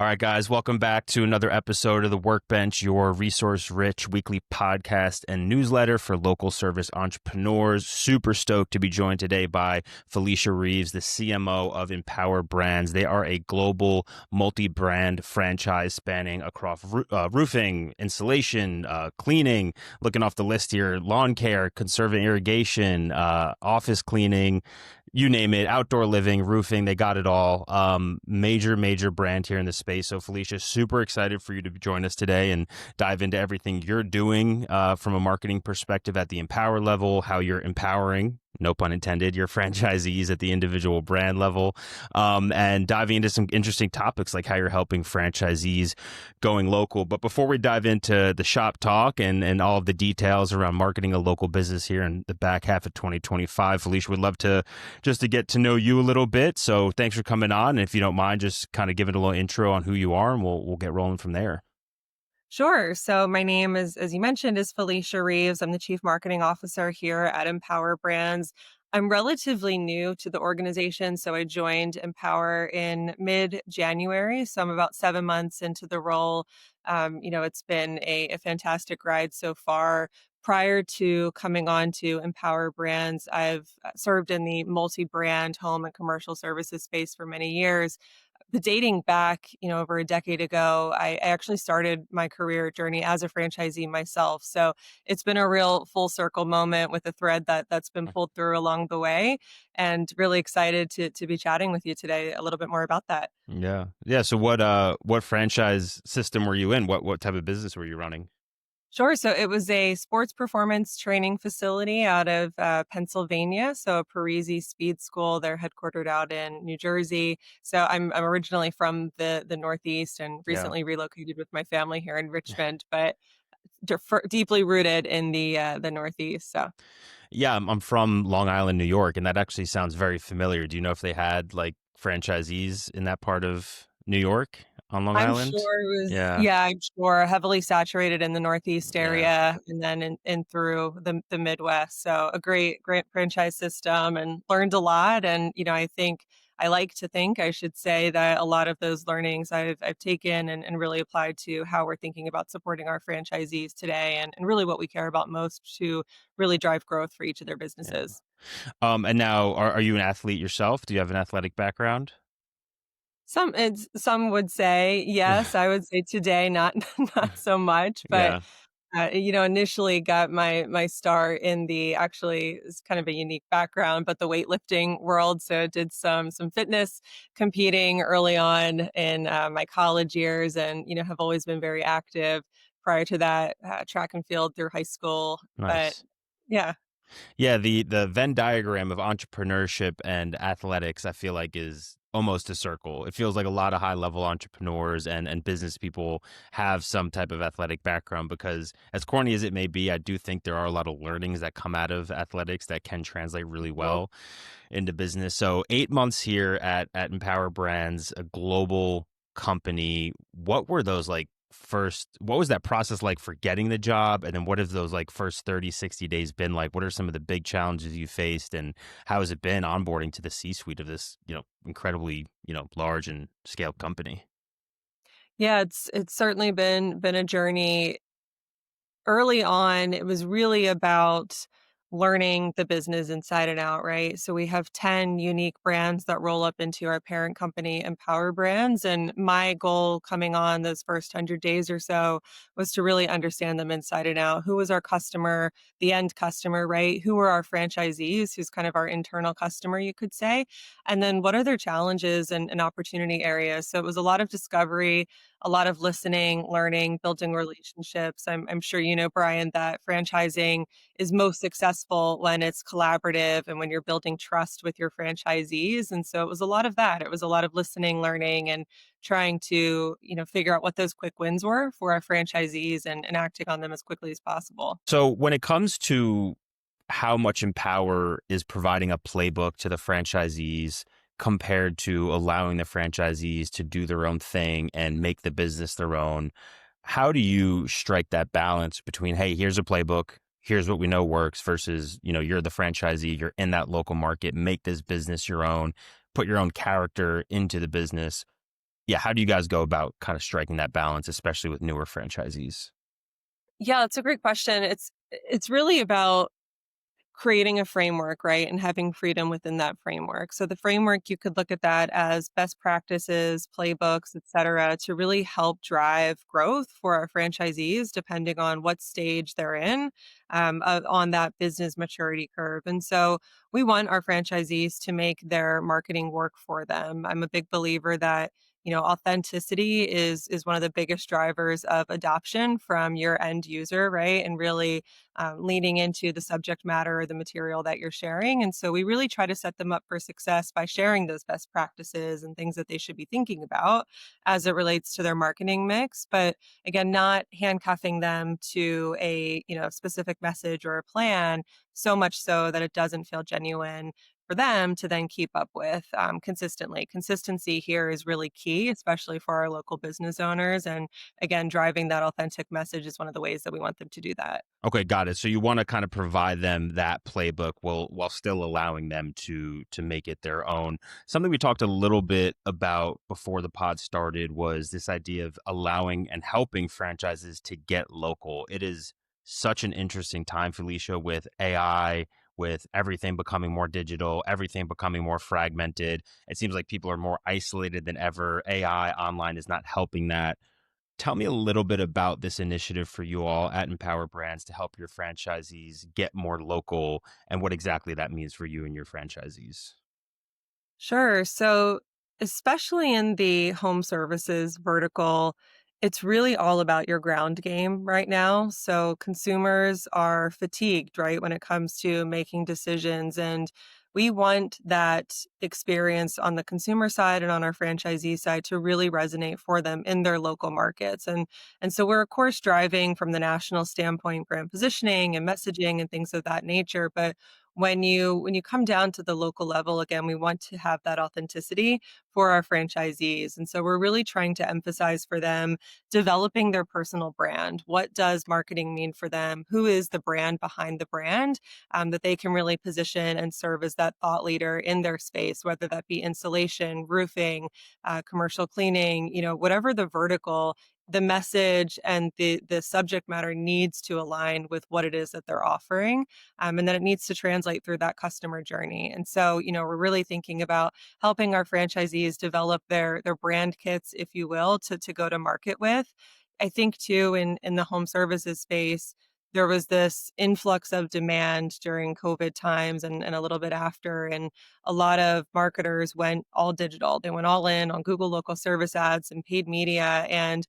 All right, guys, welcome back to another episode of the Workbench, your resource-rich weekly podcast and newsletter for local service entrepreneurs. Super stoked to be joined today by Felicia Reeves, the CMO of Empower Brands. They are a global multi-brand franchise spanning across roofing, insulation, cleaning, looking off the list here, lawn care, conserving irrigation, office cleaning, you name it, outdoor living, roofing, they got it all. Major brand here in the space. So Felicia, super excited for you to join us today and dive into everything you're doing from a marketing perspective at the Empower level, how you're empowering, no pun intended, your franchisees at the individual brand level, and diving into some interesting topics like how you're helping franchisees going local. But before we dive into the shop talk and all of the details around marketing a local business here in the back half of 2025, Felicia, would love to just to get to know you a little bit. So thanks for coming on. And if you don't mind, just kind of give it a little intro on who you are and we'll get rolling from there. Sure. So my name is, as you mentioned, is Felicia Reeves. I'm the Chief Marketing Officer here at Empower Brands. I'm relatively new to the organization, so I joined Empower in mid-January. So I'm about 7 months into the role. It's been a fantastic ride so far. Prior to coming on to Empower Brands, I've served in the multi-brand home and commercial services space for many years. The dating back, over a decade ago, I actually started my career journey as a franchisee myself. So it's been a real full circle moment with a thread that's been pulled through along the way, and really excited to be chatting with you today a little bit more about that. Yeah. So what franchise system were you in? What type of business were you running? Sure. So it was a sports performance training facility out of Pennsylvania. So Parisi Speed School. They're headquartered out in New Jersey. So I'm originally from the Northeast and Yeah. recently relocated with my family here in Richmond, but deeply rooted in the Northeast. So Yeah, I'm from Long Island, New York, and that actually sounds very familiar. Do you know if they had like franchisees in that part of New York on Long I'm Island? sure it was, Yeah. yeah, I'm sure heavily saturated in the Northeast Yeah. area and then in through the Midwest. So a great franchise system, and learned a lot. And, I think I like to think, I should say, that a lot of those learnings I've taken and really applied to how we're thinking about supporting our franchisees today, and really what we care about most to really drive growth for each of their Yeah. businesses. And now are you an athlete yourself? Do you have an athletic background? Some would say yes. I would say today not not so much, but Yeah. initially got my start in the, actually it's kind of a unique background, but the weightlifting world. So did some fitness competing early on in my college years, and have always been very active. Prior to that, track and field through high school, but Nice. yeah. Yeah, the Venn diagram of entrepreneurship and athletics, I feel like is almost a circle. It feels like a lot of high level entrepreneurs and business people have some type of athletic background because as corny as it may be, I do think there are a lot of learnings that come out of athletics that can translate really well into business. So 8 months here at Empower Brands, a global company. What were those like what was that process like for getting the job? And then what have those like first 30, 60 days been like? What are some of the big challenges you faced and how has it been onboarding to the C-suite of this, incredibly, large and scaled company? Yeah, it's certainly been a journey. Early on, it was really about learning the business inside and out, right? So we have 10 unique brands that roll up into our parent company, Empower Brands. And my goal coming on those first 100 days or so was to really understand them inside and out. Who was our customer, the end customer, right? Who were our franchisees, who's kind of our internal customer, you could say? And then what are their challenges and opportunity areas? So it was a lot of discovery, a lot of listening, learning, building relationships. I'm sure you know, Brian, that franchising is most successful when it's collaborative and when you're building trust with your franchisees. And so it was a lot of that. It was a lot of listening, learning, and trying to, figure out what those quick wins were for our franchisees, and acting on them as quickly as possible. So when it comes to how much Empower is providing a playbook to the franchisees compared to allowing the franchisees to do their own thing and make the business their own, how do you strike that balance between, hey, here's a playbook, here's what we know works versus, you're the franchisee, you're in that local market, make this business your own, put your own character into the business. Yeah, how do you guys go about kind of striking that balance, especially with newer franchisees? Yeah, it's a great question. It's really about creating a framework, right? And having freedom within that framework. So the framework, you could look at that as best practices, playbooks, et cetera, to really help drive growth for our franchisees, depending on what stage they're in on that business maturity curve. And so we want our franchisees to make their marketing work for them. I'm a big believer that authenticity is one of the biggest drivers of adoption from your end user, right? And really leaning into the subject matter or the material that you're sharing. And so we really try to set them up for success by sharing those best practices and things that they should be thinking about as it relates to their marketing mix. But again, not handcuffing them to a specific message or a plan, so much so that it doesn't feel genuine for them to then keep up with consistently. Consistency here is really key, especially for our local business owners. And again, driving that authentic message is one of the ways that we want them to do that. Okay, got it. So you want to kind of provide them that playbook while still allowing them to make it their own. Something we talked a little bit about before the pod started was this idea of allowing and helping franchises to get local. It is such an interesting time, Felicia, with AI, with everything becoming more digital, everything becoming more fragmented. It seems like people are more isolated than ever. AI online is not helping that. Tell me a little bit about this initiative for you all at Empower Brands to help your franchisees get more local and what exactly that means for you and your franchisees. Sure. So, especially in the home services vertical, it's really all about your ground game right now. So, consumers are fatigued, right, when it comes to making decisions. And we want that experience on the consumer side and on our franchisee side to really resonate for them in their local markets. And so we're of course driving from the national standpoint brand positioning and messaging and things of that nature. But when you come down to the local level, again, we want to have that authenticity for our franchisees. And so we're really trying to emphasize for them developing their personal brand. What does marketing mean for them? Who is the brand behind the brand that they can really position and serve as that thought leader in their space, whether that be insulation, roofing, commercial cleaning, whatever the vertical, the message and the subject matter needs to align with what it is that they're offering, and then it needs to translate through that customer journey. And so, we're really thinking about helping our franchisees develop their brand kits, if you will, to go to market with. I think too in the home services space, there was this influx of demand during COVID times and a little bit after. And a lot of marketers went all digital. They went all in on Google local service ads and paid media. And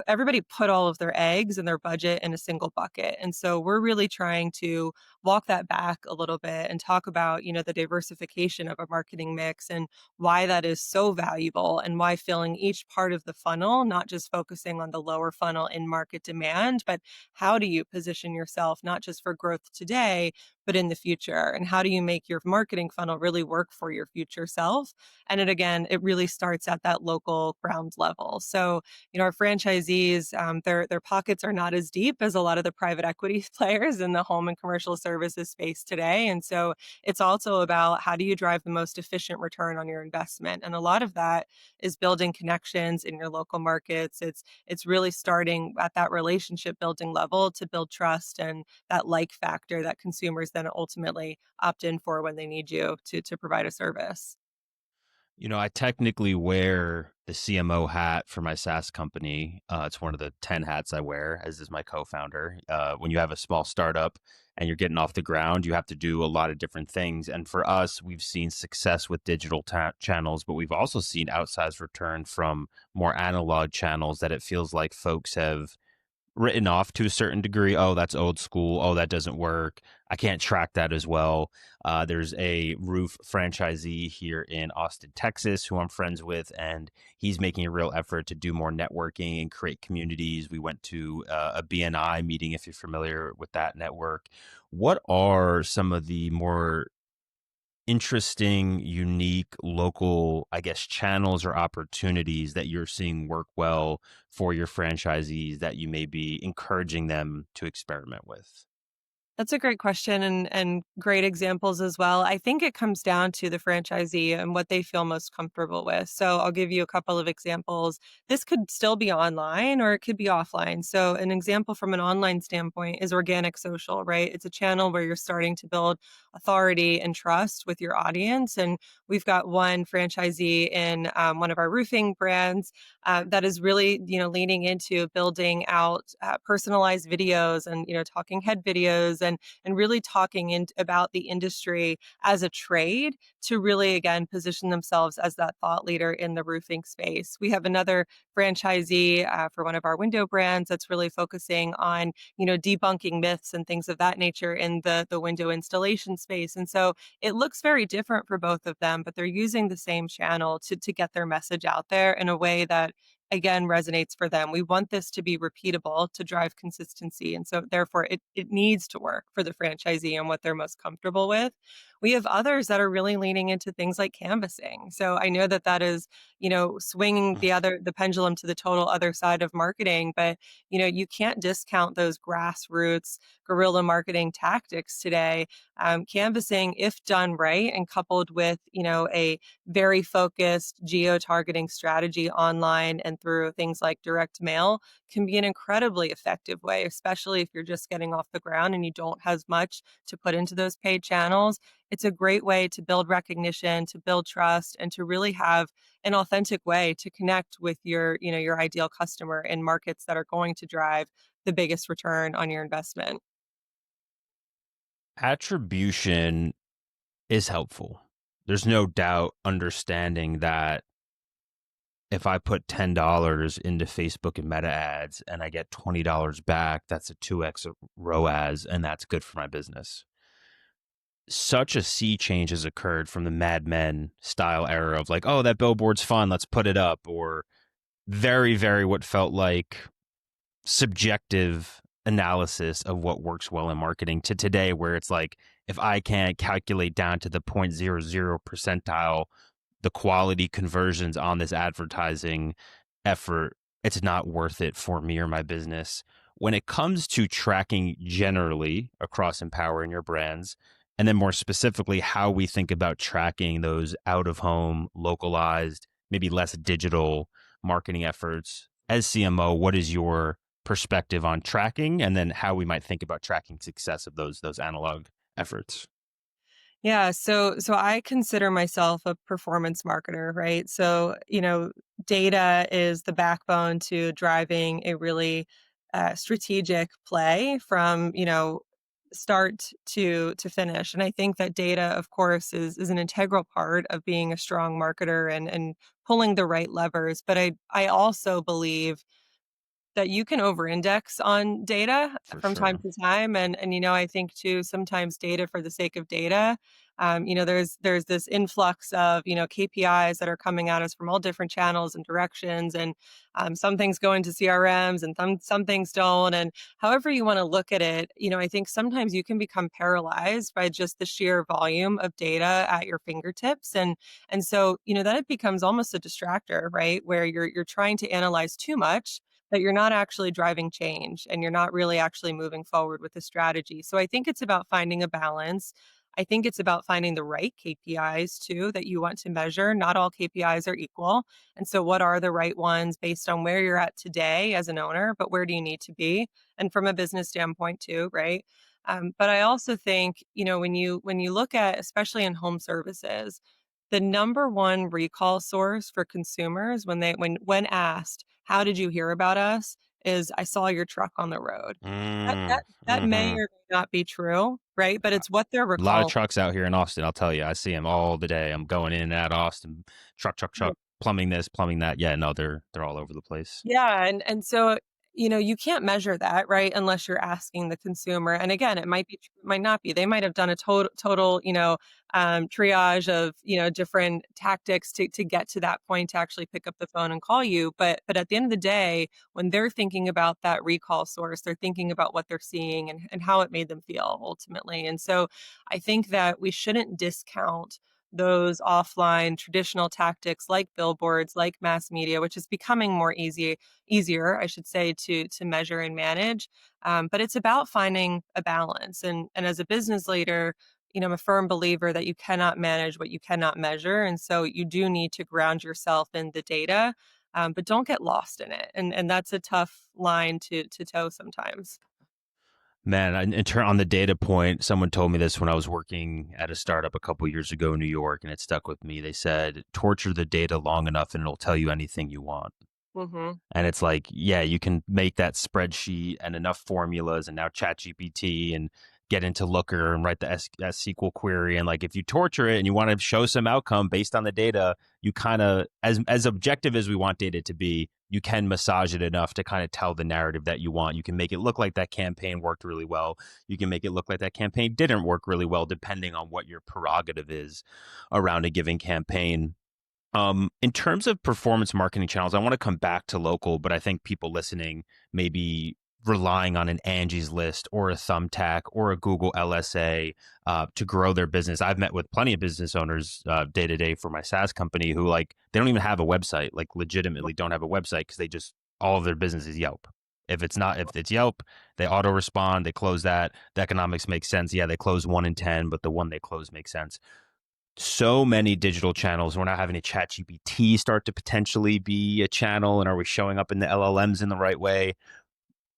everybody put all of their eggs and their budget in a single bucket. And so we're really trying to walk that back a little bit and talk about, the diversification of a marketing mix and why that is so valuable and why filling each part of the funnel, not just focusing on the lower funnel in market demand, but how do you position yourself not just for growth today, but in the future? And how do you make your marketing funnel really work for your future self? And it really starts at that local ground level. So our franchisees, their pockets are not as deep as a lot of the private equity players in the home and commercial services space today. And so it's also about how do you drive the most efficient return on your investment. And a lot of that is building connections in your local markets. It's really starting at that relationship building level to build trust and that like factor that consumers then ultimately opt in for when they need you to provide a service. I technically wear the CMO hat for my SaaS company. It's one of the 10 hats I wear, as is my co founder. When you have a small startup and you're getting off the ground, you have to do a lot of different things. And for us, we've seen success with digital channels, but we've also seen outsized return from more analog channels that it feels like folks have written off to a certain degree. Oh, that's old school. Oh, that doesn't work. I can't track that as well. There's a roof franchisee here in Austin, Texas, who I'm friends with, and he's making a real effort to do more networking and create communities. We went to a BNI meeting, if you're familiar with that network. What are some of the more interesting, unique, local, I guess, channels or opportunities that you're seeing work well for your franchisees that you may be encouraging them to experiment with? That's a great question and great examples as well. I think it comes down to the franchisee and what they feel most comfortable with. So I'll give you a couple of examples. This could still be online or it could be offline. So an example from an online standpoint is organic social, right? It's a channel where you're starting to build authority and trust with your audience. And we've got one franchisee in one of our roofing brands that is really, leaning into building out personalized videos and, talking head videos and really talking about the industry as a trade to really, again, position themselves as that thought leader in the roofing space. We have another franchisee for one of our window brands that's really focusing on, debunking myths and things of that nature in the window installation space. And so it looks very different for both of them, but they're using the same channel to get their message out there in a way that again resonates for them. We want this to be repeatable to drive consistency. And so therefore it needs to work for the franchisee and what they're most comfortable with. We have others that are really leaning into things like canvassing. So I know that that is, swinging the pendulum to the total other side of marketing, but you can't discount those grassroots guerrilla marketing tactics today. Canvassing, if done right and coupled with, a very focused geo-targeting strategy online and through things like direct mail can be an incredibly effective way, especially if you're just getting off the ground and you don't have much to put into those paid channels. It's a great way to build recognition, to build trust, and to really have an authentic way to connect with your ideal customer in markets that are going to drive the biggest return on your investment. Attribution is helpful. There's no doubt understanding that if I put $10 into Facebook and Meta ads and I get $20 back, that's a 2x ROAS, and that's good for my business. Such a sea change has occurred from the Mad Men style era of like, oh, that billboard's fun, let's put it up, or very, very what felt like subjective analysis of what works well in marketing to today, where it's like, if I can't calculate down to the 0.00 percentile the quality conversions on this advertising effort, it's not worth it for me or my business. When it comes to tracking generally across empowering your brands, and then more specifically, how we think about tracking those out of home, localized, maybe less digital marketing efforts, as CMO, what is your perspective on tracking, and then how we might think about tracking success of those analog efforts? Yeah, so I consider myself a performance marketer, right? So, data is the backbone to driving a really strategic play from, start to finish. And I think that data, of course, is an integral part of being a strong marketer and pulling the right levers. But I also believe that you can over-index on data For from time sure. to time, and, I think too, sometimes data for the sake of data, there's this influx of, KPIs that are coming at us from all different channels and directions, and, some things go into CRMs and some things don't, and however you wanna look at it, I think sometimes you can become paralyzed by just the sheer volume of data at your fingertips, and so, then it becomes almost a distractor, right? Where you're trying to analyze too much, that you're not actually driving change and you're not really actually moving forward with the strategy. So I think it's about finding a balance. I think it's about finding the right KPIs too that you want to measure. Not all KPIs are equal. And so what are the right ones based on where you're at today as an owner, but where do you need to be? And from a business standpoint too, right? But I also think, when you look at, especially in home services, the number one recall source for consumers when asked, "How did you hear about us?" is, "I saw your truck on the road." That Mm, that that may hmm or may not be true, right? But A it's what they're lot of recalling. trucks out here in Austin. I'll tell you, I see them all the day. I'm going in and out of Austin. Truck, truck, truck. Plumbing this, plumbing that. Yeah, no, they're all over the place. Yeah, and so, you can't measure that, right, unless you're asking the consumer, and again, it might be true, it might not be. They might have done a total, triage of, different tactics to get to that point to actually pick up the phone and call you, but at the end of the day, when they're thinking about that recall source, they're thinking about what they're seeing and how it made them feel ultimately, and so I think that we shouldn't discount those offline traditional tactics like billboards, like mass media, which is becoming more easier, I should say, to measure and manage. But it's about finding a balance. And as a business leader, I'm a firm believer that you cannot manage what you cannot measure. And so you do need to ground yourself in the data, but don't get lost in it. And that's a tough line to toe sometimes. Man, on the data point, someone told me this when I was working at a startup a couple years ago in New York, and it stuck with me. They said, torture the data long enough and it'll tell you anything you want. Hmm. And it's like, yeah, you can make that spreadsheet and enough formulas and now ChatGPT and get into Looker and write the SQL query. And like, if you torture it and you want to show some outcome based on the data, you kind of, as objective as we want data to be, you can massage it enough to kind of tell the narrative that you want. You can make it look like that campaign worked really well. You can make it look like that campaign didn't work really well, depending on what your prerogative is around a given campaign. In terms of performance marketing channels, I want to come back to local, but I think people listening may be relying on an Angie's List or a Thumbtack or a Google LSA to grow their business. I've met with plenty of business owners day to day for my SaaS company who like they don't even have a website, like legitimately don't have a website because they just all of their business is Yelp. If it's Yelp, they auto respond, they close that. The economics make sense. Yeah, they close 1 in 10, but the one they close makes sense. So many digital channels. We're not having a chat GPT start to potentially be a channel. And are we showing up in the LLMs in the right way?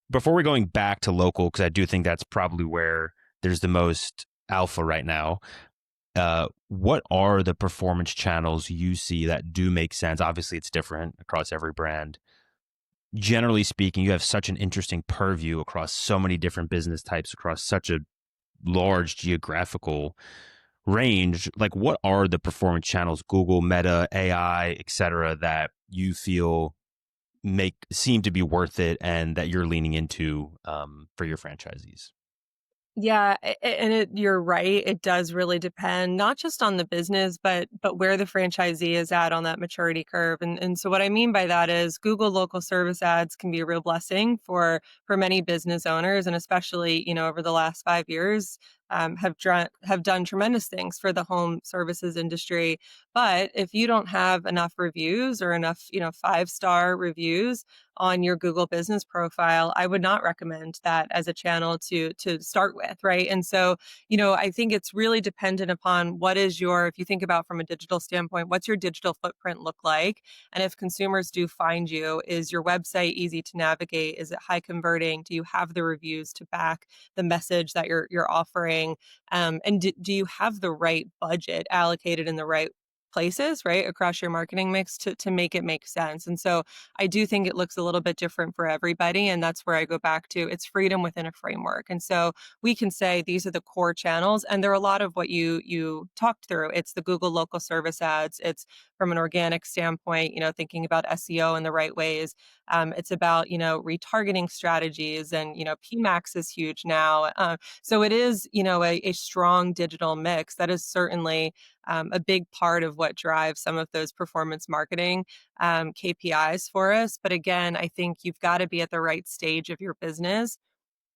Before we're going back to local, because I do think that's probably where there's the most alpha right now. What are the performance channels you see that do make sense? Obviously, it's different across every brand. Generally speaking, you have such an interesting purview across so many different business types, across such a large geographical range. Like, what are the performance channels, Google, Meta, AI, et cetera, that you feel seem to be worth it and that you're leaning into for your franchisees? Yeah, you're right. It does really depend, not just on the business, but where the franchisee is at on that maturity curve. And so what I mean by that is Google local service ads can be a real blessing for many business owners, and especially over the last 5 years. Have done tremendous things for the home services industry. But if you don't have enough reviews or enough 5-star reviews on your Google business profile, I would not recommend that as a channel to start with, right? And so, I think it's really dependent upon if you think about from a digital standpoint, what's your digital footprint look like? And if consumers do find you, is your website easy to navigate? Is it high converting? Do you have the reviews to back the message that you're offering? And do you have the right budget allocated in the right places, right, across your marketing mix to make it make sense? And so I do think it looks a little bit different for everybody. And that's where I go back to it's freedom within a framework. And so we can say these are the core channels. And there are a lot of what you talked through. It's the Google local service ads. It's from an organic standpoint, thinking about SEO in the right ways. It's about, retargeting strategies, and, PMAX is huge now. So it is, a strong digital mix that is certainly a big part of what drives some of those performance marketing KPIs for us. But again, I think you've got to be at the right stage of your business.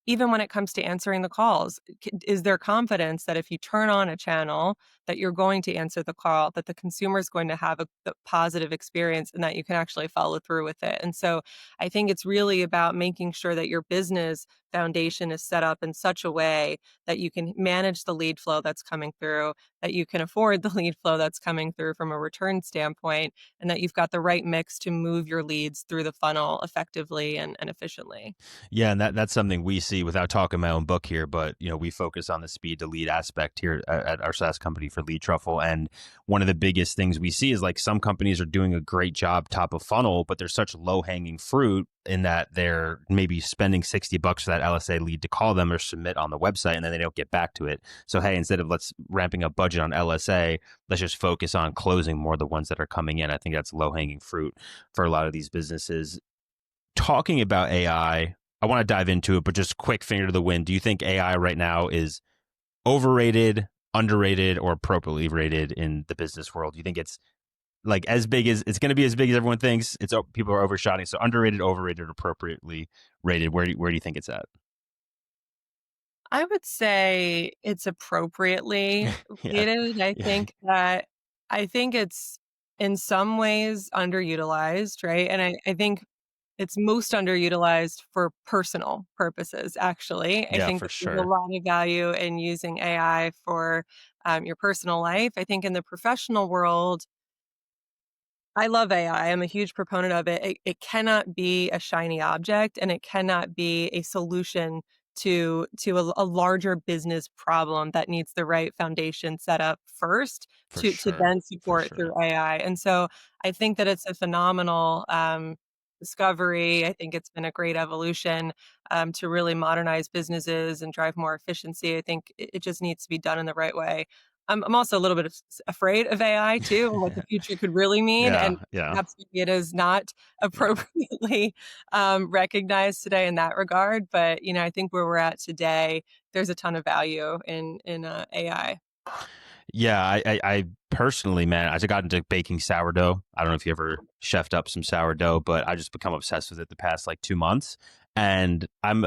Even when it comes to answering the calls, is there confidence that if you turn on a channel that you're going to answer the call, that the consumer is going to have a positive experience and that you can actually follow through with it? And so I think it's really about making sure that your business foundation is set up in such a way that you can manage the lead flow that's coming through, that you can afford the lead flow that's coming through from a return standpoint, and that you've got the right mix to move your leads through the funnel effectively and efficiently. Yeah, and that's something we see without talking my own book here, but we focus on the speed to lead aspect here at our SaaS company for Lead Truffle. And one of the biggest things we see is like some companies are doing a great job top of funnel, but there's such low hanging fruit in that they're maybe spending $60 for that LSA lead to call them or submit on the website, and then they don't get back to it. So hey, instead of let's ramping up budget on LSA, let's just focus on closing more of the ones that are coming in. I think that's low hanging fruit for a lot of these businesses. Talking about I want to dive into it, but just quick finger to the wind. Do you think AI right now is overrated, underrated, or appropriately rated in the business world? Do you think it's like as big as it's going to be as big as everyone thinks? People are overshotting. So underrated, overrated, appropriately rated. Where do you think it's at? I would say it's appropriately Yeah. weighted. Yeah. I think it's in some ways underutilized, right? And I think it's most underutilized for personal purposes, actually. I Yeah, think for that there's a sure. lot of value in using AI for your personal life. I think in the professional world, I love AI. I'm a huge proponent of it. It cannot be a shiny object, and it cannot be a solution to a larger business problem that needs the right foundation set up first For to sure. then For support through sure. AI. And so I think that it's a phenomenal discovery. I think it's been a great evolution to really modernize businesses and drive more efficiency. I think it just needs to be done in the right way. I'm also a little bit afraid of AI too, and what the future could really mean, Yeah. and Yeah. perhaps maybe it is not Yeah. appropriately, recognized today in that regard, but, I think where we're at today, there's a ton of value in AI. Yeah, I personally, man, I just got into baking sourdough. I don't know if you ever chefed up some sourdough, but I just become obsessed with it the past like 2 months. And I'm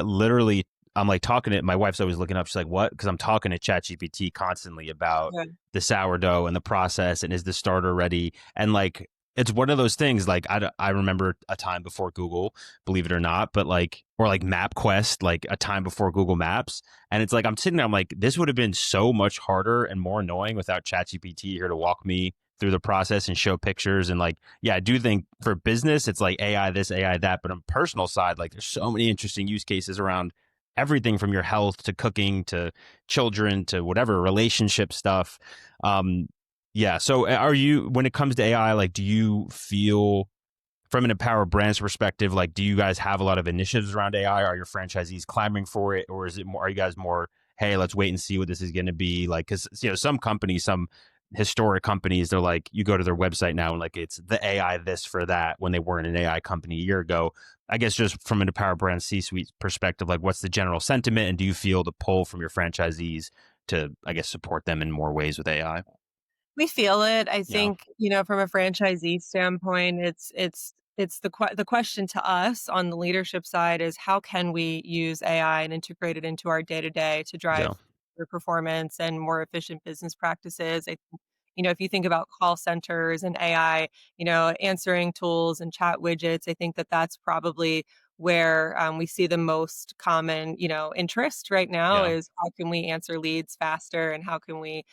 like talking to my wife's always looking up. She's like, "What?" Because I'm talking to ChatGPT constantly about Yeah. the sourdough and the process and is the starter ready? And like, it's one of those things. Like, I remember a time before Google, believe it or not, but like, or like MapQuest, like a time before Google Maps, and it's like I'm sitting there, I'm like, this would have been so much harder and more annoying without ChatGPT here to walk me through the process and show pictures. And like, yeah, I do think for business, it's like AI this, AI that. But on personal side, like there's so many interesting use cases around everything from your health to cooking to children to whatever relationship stuff. Um, yeah. So are you, when it comes to AI, like, do you feel from an Empower Brands perspective, like, do you guys have a lot of initiatives around AI? Are your franchisees clamoring for it, or is it more? Are you guys more, hey, let's wait and see what this is going to be like? Because some companies, some historic companies, they're like, you go to their website now and like it's the AI this for that when they weren't an AI company a year ago. I guess just from an Empower Brands C-suite perspective, like, what's the general sentiment, and do you feel the pull from your franchisees to, I guess, support them in more ways with AI? We feel it. I Yeah, think, from a franchisee standpoint, it's the question to us on the leadership side is how can we use AI and integrate it into our day-to-day to yeah, drive your performance and more efficient business practices. I think, if you think about call centers and AI, answering tools and chat widgets, I think that that's probably where we see the most common, interest right now yeah, is how can we answer leads faster and how can we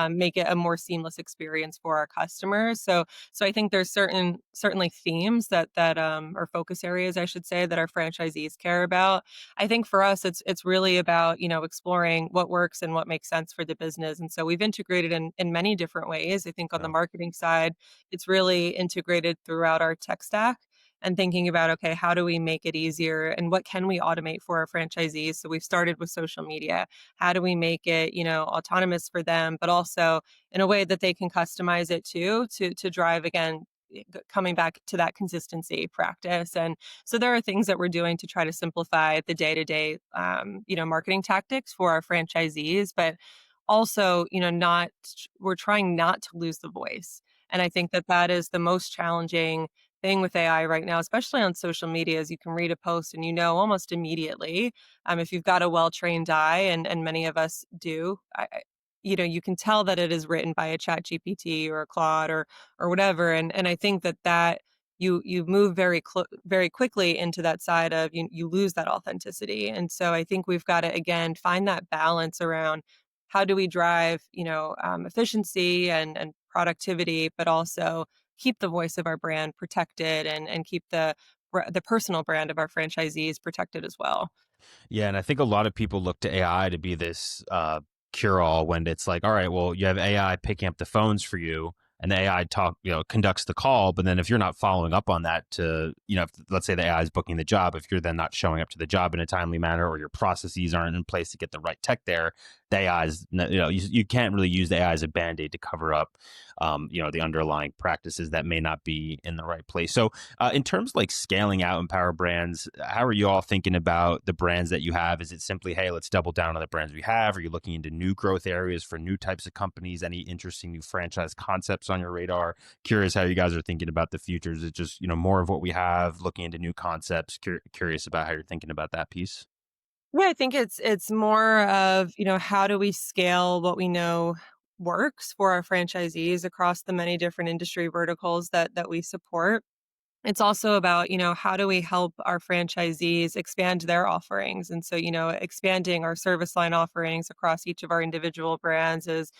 make it a more seamless experience for our customers. So I think there's certainly themes that or focus areas, I should say, that our franchisees care about. I think for us, it's really about exploring what works and what makes sense for the business. And so we've integrated in many different ways. I think on the yeah, marketing side, it's really integrated throughout our tech stack and thinking about, okay, how do we make it easier and what can we automate for our franchisees? So we've started with social media. How do we make it, autonomous for them, but also in a way that they can customize it too to drive again coming back to that consistency practice. And so there are things that we're doing to try to simplify the day-to-day marketing tactics for our franchisees, but also, not we're trying not to lose the voice. And I think that that is the most challenging thing with AI right now, especially on social media, is you can read a post and almost immediately, if you've got a well-trained eye, and many of us do, you can tell that it is written by a Chat GPT or a Claude or whatever. And I think that you move very quickly into that side of you lose that authenticity. And so I think we've got to again find that balance around how do we drive efficiency and productivity, but also keep the voice of our brand protected and keep the personal brand of our franchisees protected as well. yeah. And I think a lot of people look to AI to be this cure all when it's like, all right, well, you have AI picking up the phones for you, and the AI conducts the call. But then if you're not following up on that if, let's say the AI is booking the job, if you're then not showing up to the job in a timely manner, or your processes aren't in place to get the right tech there, the AI is, you can't really use the AI as a band aid to cover up, the underlying practices that may not be in the right place. So, in terms of like scaling out Empower Brands, how are you all thinking about the brands that you have? Is it simply, hey, let's double down on the brands we have? Are you looking into new growth areas for new types of companies? Any interesting new franchise concepts on your radar? Curious how you guys are thinking about the future. Is it just, more of what we have, looking into new concepts? Curious about how you're thinking about that piece. Yeah, I think it's more of, how do we scale what we know works for our franchisees across the many different industry verticals that we support. It's also about, how do we help our franchisees expand their offerings? And so, expanding our service line offerings across each of our individual brands is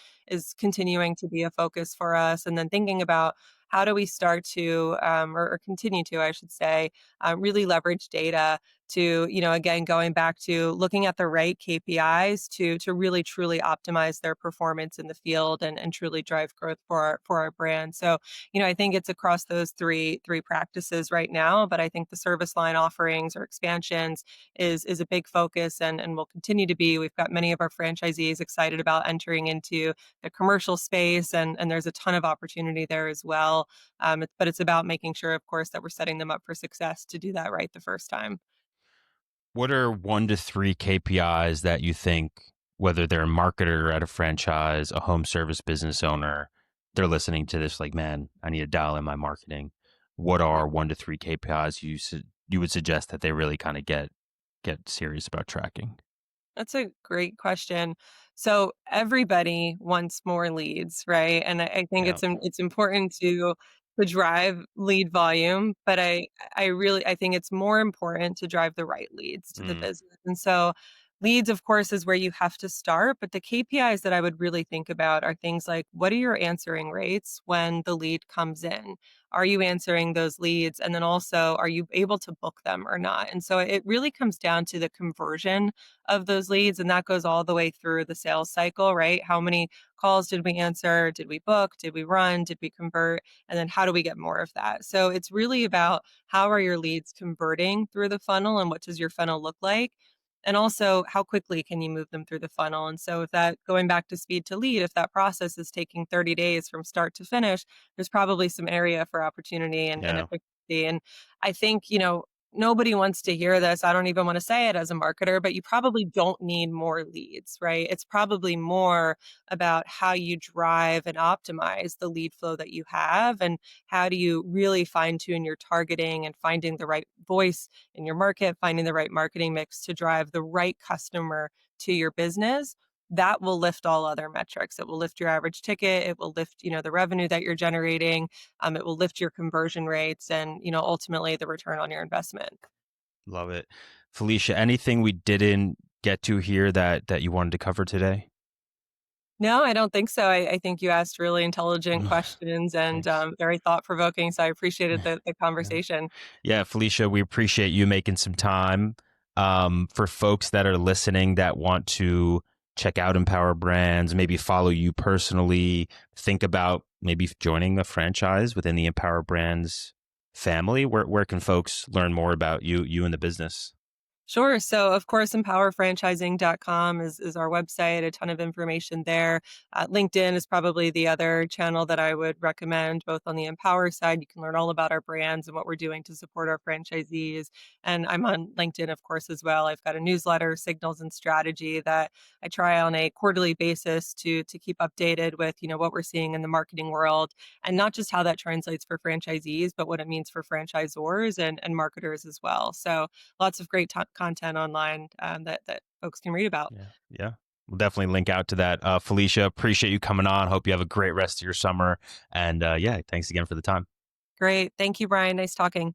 continuing to be a focus for us. And then thinking about how do we start to, or continue to, I should say, really leverage data to, again, going back to looking at the right KPIs to really truly optimize their performance in the field and truly drive growth for our brand. So I think it's across those three practices right now, but I think the service line offerings or expansions is a big focus and will continue to be. We've got many of our franchisees excited about entering into the commercial space, and there's a ton of opportunity there as well. But it's about making sure, of course, that we're setting them up for success to do that right the first time. What are 1 to 3 KPIs that you think, whether they're a marketer at a franchise, a home service business owner, they're listening to this like, man, I need to dial in my marketing. What are 1 to 3 KPIs you would suggest that they really kind of get serious about tracking? That's a great question. So everybody wants more leads, right? And I think Yeah. it's important to drive lead volume, but I think it's more important to drive the right leads to the Mm, business. And so leads, of course, is where you have to start, but the KPIs that I would really think about are things like what are your answering rates when the lead comes in? Are you answering those leads? And then also, are you able to book them or not? And so it really comes down to the conversion of those leads, and that goes all the way through the sales cycle, right? How many calls did we answer? Did we book? Did we run? Did we convert? And then how do we get more of that? So it's really about how are your leads converting through the funnel and what does your funnel look like? And also, how quickly can you move them through the funnel? And so, if that going back to speed to lead, if that process is taking 30 days from start to finish, there's probably some area for opportunity and yeah. efficiency. And I think, nobody wants to hear this. I don't even want to say it as a marketer, but you probably don't need more leads, right? It's probably more about how you drive and optimize the lead flow that you have and how do you really fine tune your targeting and finding the right voice in your market, finding the right marketing mix to drive the right customer to your business. That will lift all other metrics. It will lift your average ticket. It will lift, the revenue that you're generating. It will lift your conversion rates and, ultimately the return on your investment. Love it. Felicia, anything we didn't get to here that you wanted to cover today? No, I don't think so. I think you asked really intelligent questions and Thanks. very thought provoking. So I appreciated the Yeah. conversation. Yeah, Felicia, we appreciate you making some time. For folks that are listening that want to check out Empower Brands, maybe follow you personally, think about maybe joining a franchise within the Empower Brands family, where can folks learn more about you and the business? Sure. So, of course, empowerfranchising.com is our website, a ton of information there. LinkedIn is probably the other channel that I would recommend, both on the Empower side. You can learn all about our brands and what we're doing to support our franchisees. And I'm on LinkedIn, of course, as well. I've got a newsletter, Signals and Strategy, that I try on a quarterly basis to keep updated with, what we're seeing in the marketing world and not just how that translates for franchisees, but what it means for franchisors and marketers as well. So, lots of great content online that folks can read about. Yeah. Yeah. We'll definitely link out to that. Felicia, appreciate you coming on. Hope you have a great rest of your summer. And yeah, thanks again for the time. Great. Thank you, Brian. Nice talking.